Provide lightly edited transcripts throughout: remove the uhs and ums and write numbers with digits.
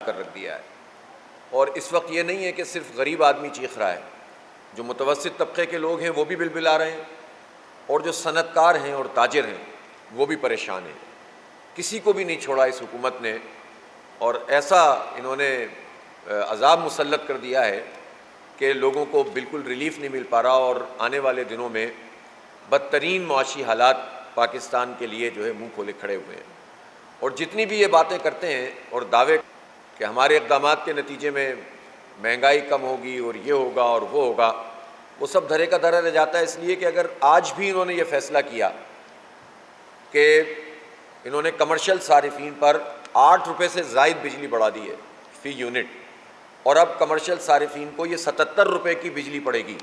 کر رکھ دیا ہے۔ اور اس وقت یہ نہیں ہے کہ صرف غریب آدمی چیخ رہا ہے، جو متوسط طبقے کے لوگ ہیں وہ بھی بلبلا رہے ہیں، اور جو صنعت کار ہیں اور تاجر ہیں وہ بھی پریشان ہیں۔ کسی کو بھی نہیں چھوڑا اس حکومت نے، اور ایسا انہوں نے عذاب مسلط کر دیا ہے کہ لوگوں کو بالکل ریلیف نہیں مل پا رہا، اور آنے والے دنوں میں بدترین معاشی حالات پاکستان کے لیے جو ہے منہ کھولے کھڑے ہوئے ہیں۔ اور جتنی بھی یہ باتیں کرتے ہیں اور دعوے کہ ہمارے اقدامات کے نتیجے میں مہنگائی کم ہوگی اور یہ ہوگا اور وہ ہوگا، وہ سب دھرے کا دھرا رہ جاتا ہے، اس لیے کہ اگر آج بھی انہوں نے یہ فیصلہ کیا کہ انہوں نے کمرشل صارفین پر 8 روپے سے زائد بجلی بڑھا دی ہے فی یونٹ، اور اب کمرشل صارفین کو یہ 77 روپے کی بجلی پڑے گی،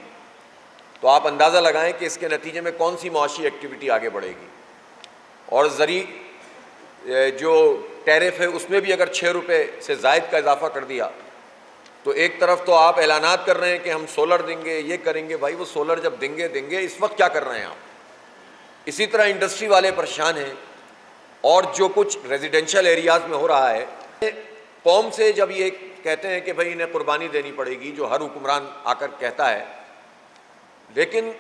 تو آپ اندازہ لگائیں کہ اس کے نتیجے میں کون سی معاشی ایکٹیویٹی آگے بڑھے گی۔ اور زرعی جو ٹیرف ہے اس میں بھی اگر 6 روپے سے زائد کا اضافہ کر دیا، تو ایک طرف تو آپ اعلانات کر رہے ہیں کہ ہم سولر دیں گے، یہ کریں گے، بھائی وہ سولر جب دیں گے، اس وقت کیا کر رہے ہیں آپ؟ اسی طرح انڈسٹری والے پریشان ہیں، اور جو کچھ ریزیڈینشل ایریاز میں ہو رہا ہے، قوم سے جب یہ کہتے ہیں کہ بھائی انہیں قربانی دینی پڑے گی، جو ہر حکمران آ کر کہتا ہے، لیکن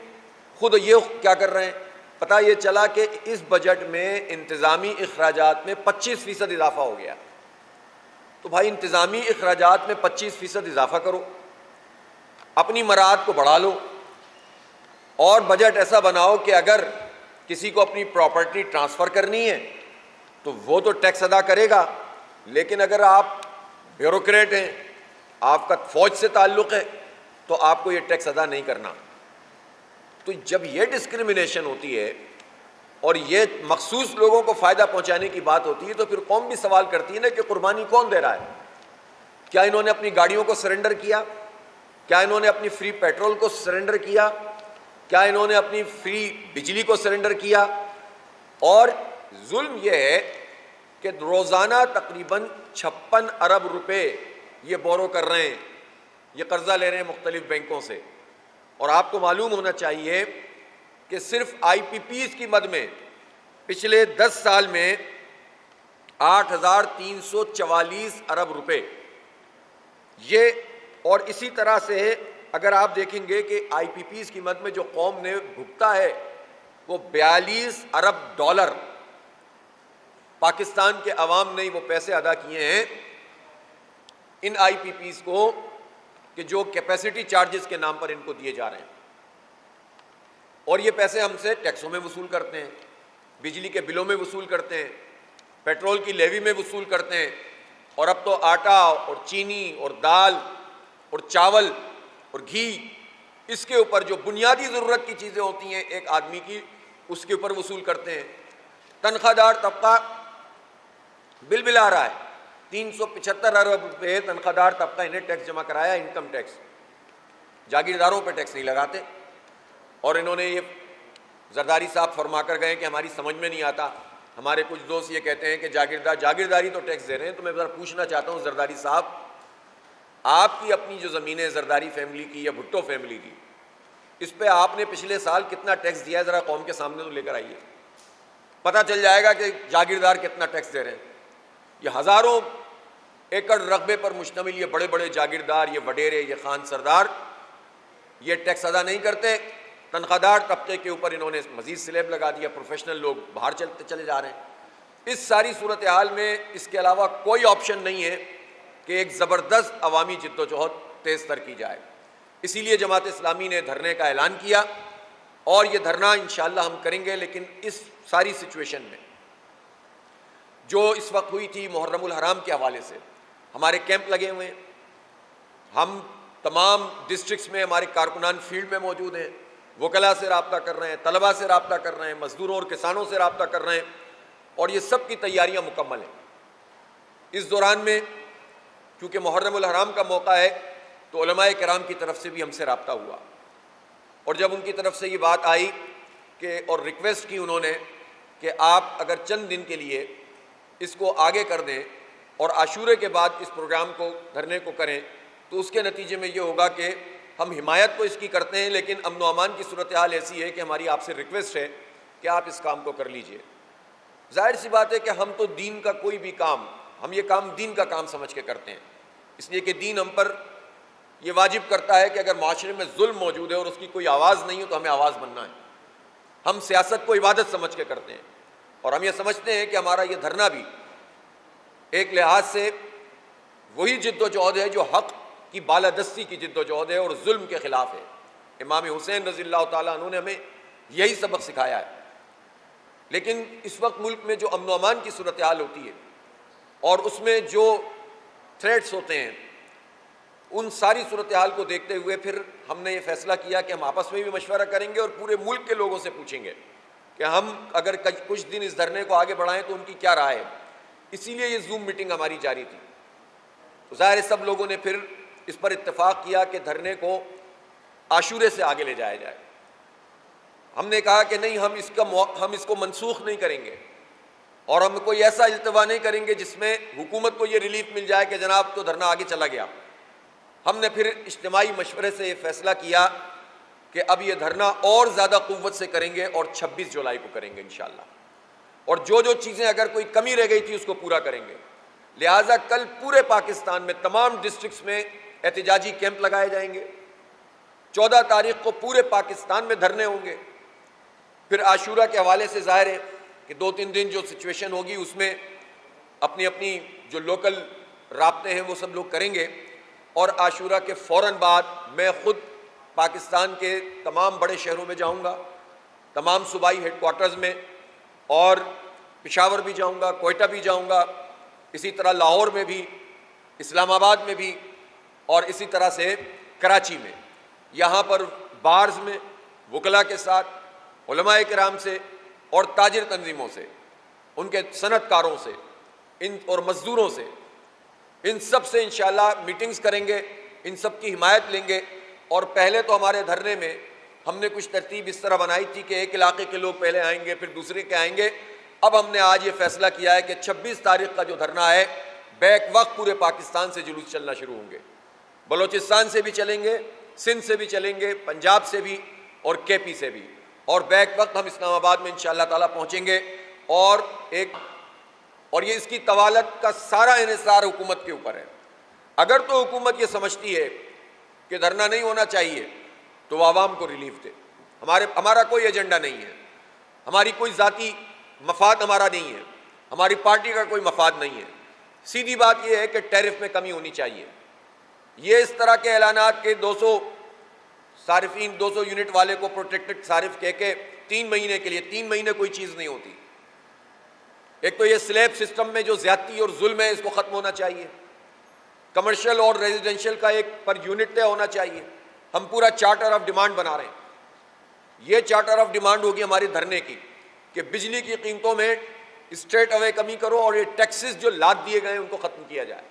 خود یہ کیا کر رہے ہیں؟ پتہ یہ چلا کہ اس بجٹ میں انتظامی اخراجات میں 25% اضافہ ہو گیا۔ تو بھائی انتظامی اخراجات میں 25% اضافہ کرو، اپنی مراعات کو بڑھا لو، اور بجٹ ایسا بناؤ کہ اگر کسی کو اپنی پراپرٹی ٹرانسفر کرنی ہے تو وہ تو ٹیکس ادا کرے گا، لیکن اگر آپ بیوروکریٹ ہیں، آپ کا فوج سے تعلق ہے، تو آپ کو یہ ٹیکس ادا نہیں کرنا۔ تو جب یہ ڈسکرمنیشن ہوتی ہے اور یہ مخصوص لوگوں کو فائدہ پہنچانے کی بات ہوتی ہے، تو پھر قوم بھی سوال کرتی ہے نا کہ قربانی کون دے رہا ہے؟ کیا انہوں نے اپنی گاڑیوں کو سرنڈر کیا؟ کیا انہوں نے اپنی فری پیٹرول کو سرنڈر کیا؟ کیا انہوں نے اپنی فری بجلی کو سرنڈر کیا؟ اور ظلم یہ ہے کہ روزانہ تقریباً 56 ارب روپے یہ بورو کر رہے ہیں، یہ قرضہ لے رہے ہیں مختلف بینکوں سے۔ اور آپ کو معلوم ہونا چاہیے کہ صرف آئی پی پیز کی مد میں پچھلے 10 سال میں 8,344 ارب روپے یہ، اور اسی طرح سے اگر آپ دیکھیں گے کہ آئی پی پیز کی مد میں جو قوم نے بھگتا ہے وہ 42 ارب ڈالر پاکستان کے عوام نے وہ پیسے ادا کیے ہیں ان آئی پی پیز کو، کہ جو کیپیسٹی چارجز کے نام پر ان کو دیے جا رہے ہیں، اور یہ پیسے ہم سے ٹیکسوں میں وصول کرتے ہیں، بجلی کے بلوں میں وصول کرتے ہیں، پیٹرول کی لیوی میں وصول کرتے ہیں، اور اب تو آٹا اور چینی اور دال اور چاول اور گھی، اس کے اوپر جو بنیادی ضرورت کی چیزیں ہوتی ہیں ایک آدمی کی، اس کے اوپر وصول کرتے ہیں۔ تنخواہ دار طبقہ بل بلا رہا ہے، 375 ارب روپے تنخواہ دار طبقہ انہیں ٹیکس جمع کرایا، انکم ٹیکس۔ جاگیرداروں پہ ٹیکس نہیں لگاتے، اور انہوں نے یہ زرداری صاحب فرما کر گئے کہ ہماری سمجھ میں نہیں آتا۔ ہمارے کچھ دوست یہ کہتے ہیں کہ جاگیرداری تو ٹیکس دے رہے ہیں، تو میں ذرا پوچھنا چاہتا ہوں زرداری صاحب، آپ کی اپنی جو زمینیں زرداری فیملی کی یا بھٹو فیملی کی، اس پہ آپ نے پچھلے سال کتنا ٹیکس دیا ہے؟ ذرا قوم کے سامنے تو لے کر آئیے، پتہ چل جائے گا کہ جاگیردار کتنا ٹیکس دے رہے ہیں۔ یہ ہزاروں ایکڑ رقبے پر مشتمل یہ بڑے بڑے جاگیردار، یہ وڈیرے، یہ خان سردار، یہ ٹیکس ادا نہیں کرتے۔ تنخواہ دار طبقے کے اوپر انہوں نے مزید سلیب لگا دیا، پروفیشنل لوگ باہر چلے جا رہے ہیں۔ اس ساری صورتحال میں اس کے علاوہ کوئی آپشن نہیں ہے کہ ایک زبردست عوامی جدوجہد تیز تر کی جائے۔ اسی لیے جماعت اسلامی نے دھرنے کا اعلان کیا، اور یہ دھرنا انشاءاللہ ہم کریں گے، لیکن اس ساری سچویشن میں جو اس وقت ہوئی تھی محرم الحرام کے حوالے سے، ہمارے کیمپ لگے ہوئے ہیں، ہم تمام ڈسٹرکٹس میں ہمارے کارکنان فیلڈ میں موجود ہیں، وکلاء سے رابطہ کر رہے ہیں، طلباء سے رابطہ کر رہے ہیں، مزدوروں اور کسانوں سے رابطہ کر رہے ہیں، اور یہ سب کی تیاریاں مکمل ہیں۔ اس دوران میں کیونکہ محرم الحرام کا موقع ہے، تو علماء کرام کی طرف سے بھی ہم سے رابطہ ہوا، اور جب ان کی طرف سے یہ بات آئی کہ اور ریکویسٹ کی انہوں نے کہ آپ اگر چند دن کے لیے اس کو آگے کر دیں اور عاشورے کے بعد اس پروگرام کو دھرنے کو کریں، تو اس کے نتیجے میں یہ ہوگا کہ ہم حمایت تو اس کی کرتے ہیں، لیکن امن و امان کی صورتحال ایسی ہے کہ ہماری آپ سے ریکویسٹ ہے کہ آپ اس کام کو کر لیجئے۔ ظاہر سی بات ہے کہ ہم تو دین کا کوئی بھی کام ہم یہ کام دین کا کام سمجھ کے کرتے ہیں، اس لیے کہ دین ہم پر یہ واجب کرتا ہے کہ اگر معاشرے میں ظلم موجود ہے اور اس کی کوئی آواز نہیں ہو تو ہمیں آواز بننا ہے۔ ہم سیاست کو عبادت سمجھ کے کرتے ہیں، اور ہم یہ سمجھتے ہیں کہ ہمارا یہ دھرنا بھی ایک لحاظ سے وہی جد و جہد ہے جو حق کی بالادستی کی جد و جہد ہے اور ظلم کے خلاف ہے۔ امام حسین رضی اللہ تعالیٰ عنہ نے ہمیں یہی سبق سکھایا ہے۔ لیکن اس وقت ملک میں جو امن و امان کی صورتحال ہوتی ہے اور اس میں جو تھریٹس ہوتے ہیں، ان ساری صورتحال کو دیکھتے ہوئے پھر ہم نے یہ فیصلہ کیا کہ ہم آپس میں بھی مشورہ کریں گے اور پورے ملک کے لوگوں سے پوچھیں گے کہ ہم اگر کچھ دن اس دھرنے کو آگے بڑھائیں تو ان کی کیا رائے ہے۔ اسی لیے یہ زوم میٹنگ ہماری جاری تھی۔ تو ظاہر ہے سب لوگوں نے پھر اس پر اتفاق کیا کہ دھرنے کو عاشورے سے آگے لے جایا جائے۔ ہم نے کہا کہ نہیں، ہم اس کو منسوخ نہیں کریں گے، اور ہم کوئی ایسا التوا نہیں کریں گے جس میں حکومت کو یہ ریلیف مل جائے کہ جناب تو دھرنا آگے چلا گیا۔ ہم نے پھر اجتماعی مشورے سے یہ فیصلہ کیا کہ اب یہ دھرنا اور زیادہ قوت سے کریں گے اور 26 جولائی کو کریں گے انشاءاللہ، اور جو چیزیں اگر کوئی کمی رہ گئی تھی اس کو پورا کریں گے۔ لہٰذا کل پورے پاکستان میں تمام ڈسٹرکٹس میں احتجاجی کیمپ لگائے جائیں گے۔ 14 تاریخ کو پورے پاکستان میں دھرنے ہوں گے۔ پھر عاشورہ کے حوالے سے ظاہر ہے کہ 2-3 دن جو سچویشن ہوگی اس میں اپنی اپنی جو لوکل رابطے ہیں وہ سب لوگ کریں گے، اور عاشورہ کے فوراً بعد میں خود پاکستان کے تمام بڑے شہروں میں جاؤں گا، تمام صوبائی ہیڈ کوارٹرز میں، اور پشاور بھی جاؤں گا، کوئٹہ بھی جاؤں گا، اسی طرح لاہور میں بھی، اسلام آباد میں بھی، اور اسی طرح سے کراچی میں۔ یہاں پر بارز میں وکلاء کے ساتھ، علماء کرام سے اور تاجر تنظیموں سے، ان کے صنعت کاروں سے اور مزدوروں سے، ان سب سے انشاءاللہ میٹنگز کریں گے، ان سب کی حمایت لیں گے۔ اور پہلے تو ہمارے دھرنے میں ہم نے کچھ ترتیب اس طرح بنائی تھی کہ ایک علاقے کے لوگ پہلے آئیں گے پھر دوسرے کے آئیں گے۔ اب ہم نے آج یہ فیصلہ کیا ہے کہ 26 تاریخ کا جو دھرنا ہے بیک وقت پورے پاکستان سے جلوس چلنا شروع ہوں گے، بلوچستان سے بھی چلیں گے، سندھ سے بھی چلیں گے، پنجاب سے بھی اور کے پی سے بھی، اور بیک وقت ہم اسلام آباد میں انشاءاللہ تعالیٰ پہنچیں گے۔ اور یہ اس کی طوالت کا سارا انحصار حکومت کے اوپر ہے۔ اگر تو حکومت یہ سمجھتی ہے کہ دھرنا نہیں ہونا چاہیے تو وہ عوام کو ریلیف دے۔ ہمارا کوئی ایجنڈا نہیں ہے، ہماری کوئی ذاتی مفاد ہمارا نہیں ہے، ہماری پارٹی کا کوئی مفاد نہیں ہے۔ سیدھی بات یہ ہے کہ ٹیرف میں کمی ہونی چاہیے۔ یہ اس طرح کے اعلانات کے 200 صارفین 200 یونٹ والے کو پروٹیکٹڈ صارف کہہ کے 3 مہینے کے لیے، 3 مہینے کوئی چیز نہیں ہوتی۔ ایک تو یہ سلیب سسٹم میں جو زیادتی اور ظلم ہے اس کو ختم ہونا چاہیے، کمرشل اور ریزیڈینشل کا ایک پر یونٹ طے ہونا چاہیے۔ ہم پورا چارٹر آف ڈیمانڈ بنا رہے ہیں۔ یہ چارٹر آف ڈیمانڈ ہوگی ہماری دھرنے کی کہ بجلی کی قیمتوں میں اسٹریٹ اوے کمی کرو اور یہ ٹیکسز جو لاد دیے گئے ہیں ان کو ختم کیا جائے۔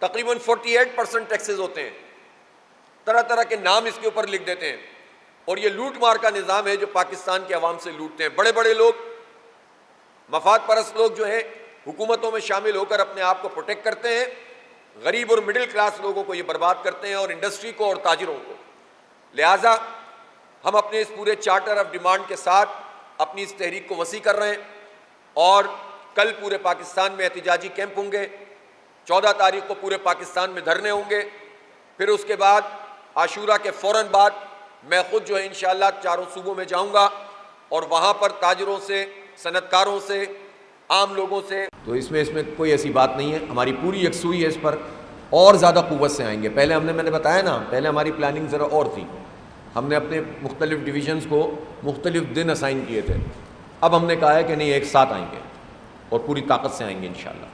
تقریباً 48% ٹیکسز ہوتے ہیں، طرح طرح کے نام اس کے اوپر لکھ دیتے ہیں، اور یہ لوٹ مار کا نظام ہے جو پاکستان کے عوام سے لوٹتے ہیں۔ بڑے بڑے لوگ، مفاد پرست لوگ جو ہیں حکومتوں میں شامل ہو کر اپنے آپ کو پروٹیکٹ کرتے ہیں، غریب اور مڈل کلاس لوگوں کو یہ برباد کرتے ہیں، اور انڈسٹری کو اور تاجروں کو۔ لہٰذا ہم اپنے اس پورے چارٹر آف ڈیمانڈ کے ساتھ اپنی اس تحریک کو وسیع کر رہے ہیں، اور کل پورے پاکستان میں احتجاجی کیمپ ہوں گے، 14 تاریخ کو پورے پاکستان میں دھرنے ہوں گے، پھر اس کے بعد عاشورہ کے فوراً بعد میں خود جو ہے انشاءاللہ چاروں صوبوں میں جاؤں گا، اور وہاں پر تاجروں سے، صنعت کاروں سے، عام لوگوں سے، تو اس میں کوئی ایسی بات نہیں ہے، ہماری پوری یکسوئی ہے اس پر، اور زیادہ قوت سے آئیں گے۔ پہلے میں نے بتایا نا، پہلے ہماری پلاننگ ذرا اور تھی، ہم نے اپنے مختلف ڈویژنز کو مختلف دن اسائن کیے تھے، اب ہم نے کہا ہے کہ نہیں، ایک ساتھ آئیں گے اور پوری طاقت سے آئیں گے انشاءاللہ۔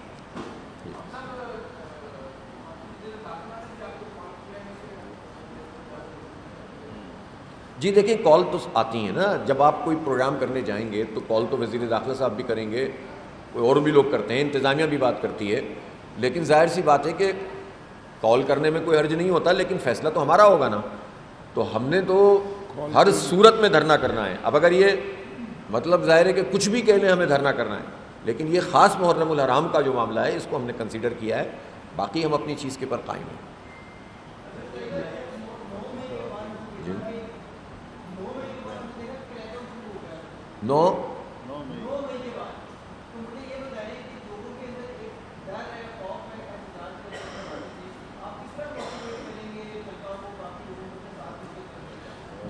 جی دیکھیں، کال تو آتی ہیں نا، جب آپ کوئی پروگرام کرنے جائیں گے تو کال تو وزیر داخلہ صاحب بھی کریں گے، کوئی اور بھی لوگ کرتے ہیں، انتظامیہ بھی بات کرتی ہے، لیکن ظاہر سی بات ہے کہ کال کرنے میں کوئی حرج نہیں ہوتا، لیکن فیصلہ تو ہمارا ہوگا نا۔ تو ہم نے تو ہر صورت میں دھرنا کرنا ہے۔ اب اگر یہ مطلب ظاہر ہے کہ کچھ بھی کہہ لیں ہمیں دھرنا کرنا ہے، لیکن یہ خاص محرم الحرام کا جو معاملہ ہے اس کو ہم نے کنسیڈر کیا ہے، باقی ہم اپنی چیز کے پر قائم ہیں۔ جی 9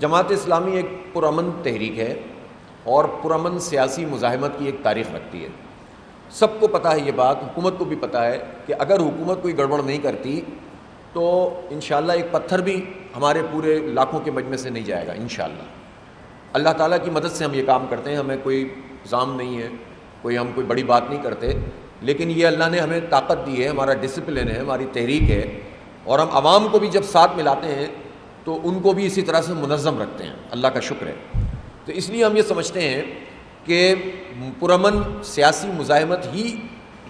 جماعت اسلامی ایک پرامن تحریک ہے اور پرامن سیاسی مزاحمت کی ایک تاریخ رکھتی ہے. سب کو پتہ ہے یہ بات، حکومت کو بھی پتہ ہے کہ اگر حکومت کوئی گڑبڑ نہیں کرتی تو انشاءاللہ ایک پتھر بھی ہمارے پورے لاکھوں کے مجمع سے نہیں جائے گا انشاءاللہ. اللہ تعالیٰ کی مدد سے ہم یہ کام کرتے ہیں، ہمیں کوئی الزام نہیں ہے، ہم کوئی بڑی بات نہیں کرتے، لیکن یہ اللہ نے ہمیں طاقت دی ہے، ہمارا ڈسپلن ہے، ہماری تحریک ہے، اور ہم عوام کو بھی جب ساتھ ملاتے ہیں تو ان کو بھی اسی طرح سے منظم رکھتے ہیں. اللہ کا شکر ہے. تو اس لیے ہم یہ سمجھتے ہیں کہ پرامن سیاسی مزاحمت ہی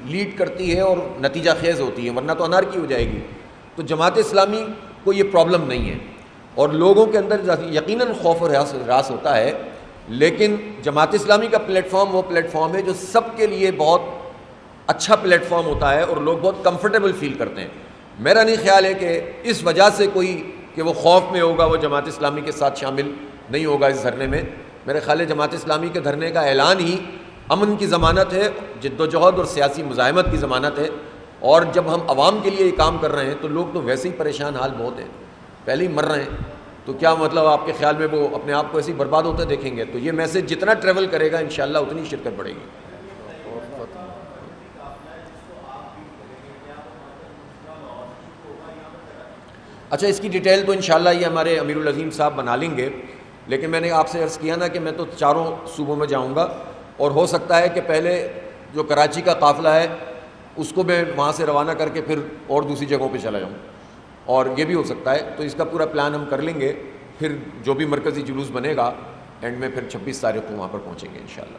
لیڈ کرتی ہے اور نتیجہ خیز ہوتی ہے، ورنہ تو انارکی ہو جائے گی. تو جماعت اسلامی کو یہ پرابلم نہیں ہے، اور لوگوں کے اندر یقیناً خوف و ہراس ہوتا ہے، لیکن جماعت اسلامی کا پلیٹ فارم وہ پلیٹ فارم ہے جو سب کے لیے بہت اچھا پلیٹ فارم ہوتا ہے اور لوگ بہت کمفرٹیبل فیل کرتے ہیں. میرا نہیں خیال ہے کہ اس وجہ سے کوئی کہ وہ خوف میں ہوگا وہ جماعت اسلامی کے ساتھ شامل نہیں ہوگا اس دھرنے میں. میرے خیال ہے جماعت اسلامی کے دھرنے کا اعلان ہی امن کی ضمانت ہے، جد و جہد اور سیاسی مزاحمت کی ضمانت ہے. اور جب ہم عوام کے لیے یہ کام کر رہے ہیں تو لوگ تو ویسے ہی پریشان حال بہت ہیں، پہلے ہی مر رہے ہیں، تو کیا مطلب آپ کے خیال میں وہ اپنے آپ کو ایسے ہی برباد ہوتے دیکھیں گے؟ تو یہ میسج جتنا ٹریول کرے گا انشاءاللہ اتنی شرکت بڑھے گی. اچھا، اس کی ڈیٹیل تو انشاءاللہ یہ ہمارے امیر العظیم صاحب بنا لیں گے، لیکن میں نے آپ سے عرض کیا نا کہ میں تو چاروں صوبوں میں جاؤں گا، اور ہو سکتا ہے کہ پہلے جو کراچی کا قافلہ ہے اس کو میں وہاں سے روانہ کر کے پھر اور دوسری جگہوں پہ چلا جاؤں، اور یہ بھی ہو سکتا ہے. تو اس کا پورا پلان ہم کر لیں گے، پھر جو بھی مرکزی جلوس بنے گا اینڈ میں پھر 26 تاریخ کو وہاں پر پہنچیں گے انشاءاللہ.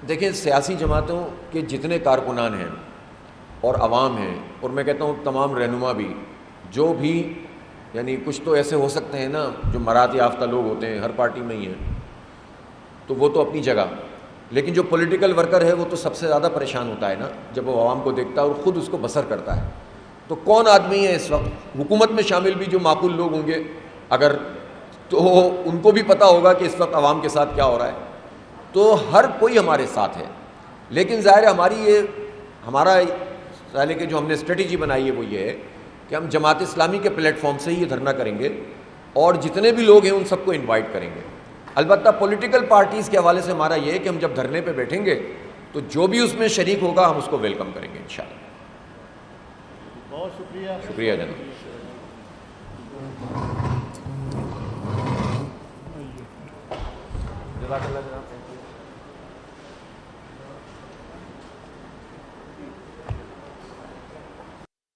دیکھیں، سیاسی جماعتوں کے جتنے کارکنان ہیں اور عوام ہیں، اور میں کہتا ہوں تمام رہنما بھی، جو بھی یعنی کچھ تو ایسے ہو سکتے ہیں نا جو مراد یافتہ لوگ ہوتے ہیں، ہر پارٹی میں ہی ہیں، تو وہ تو اپنی جگہ، لیکن جو پولیٹیکل ورکر ہے وہ تو سب سے زیادہ پریشان ہوتا ہے نا جب وہ عوام کو دیکھتا ہے اور خود اس کو بسر کرتا ہے. تو کون آدمی ہے اس وقت حکومت میں شامل بھی جو معقول لوگ ہوں گے اگر، تو ان کو بھی پتہ ہوگا کہ اس وقت عوام کے ساتھ کیا ہو رہا ہے. تو ہر کوئی ہمارے ساتھ ہے، لیکن ظاہر ہے ہمارا سالے کے جو ہم نے اسٹریٹجی بنائی ہے وہ یہ ہے کہ ہم جماعت اسلامی کے پلیٹ فارم سے ہی یہ دھرنا کریں گے، اور جتنے بھی لوگ ہیں ان سب کو انوائٹ کریں گے. البتہ پولیٹیکل پارٹیز کے حوالے سے ہمارا یہ ہے کہ ہم جب دھرنے پہ بیٹھیں گے تو جو بھی اس میں شریک ہوگا ہم اس کو ویلکم کریں گے انشاءاللہ. بہت شکریہ. شکریہ جناب. جزاک اللہ جناب.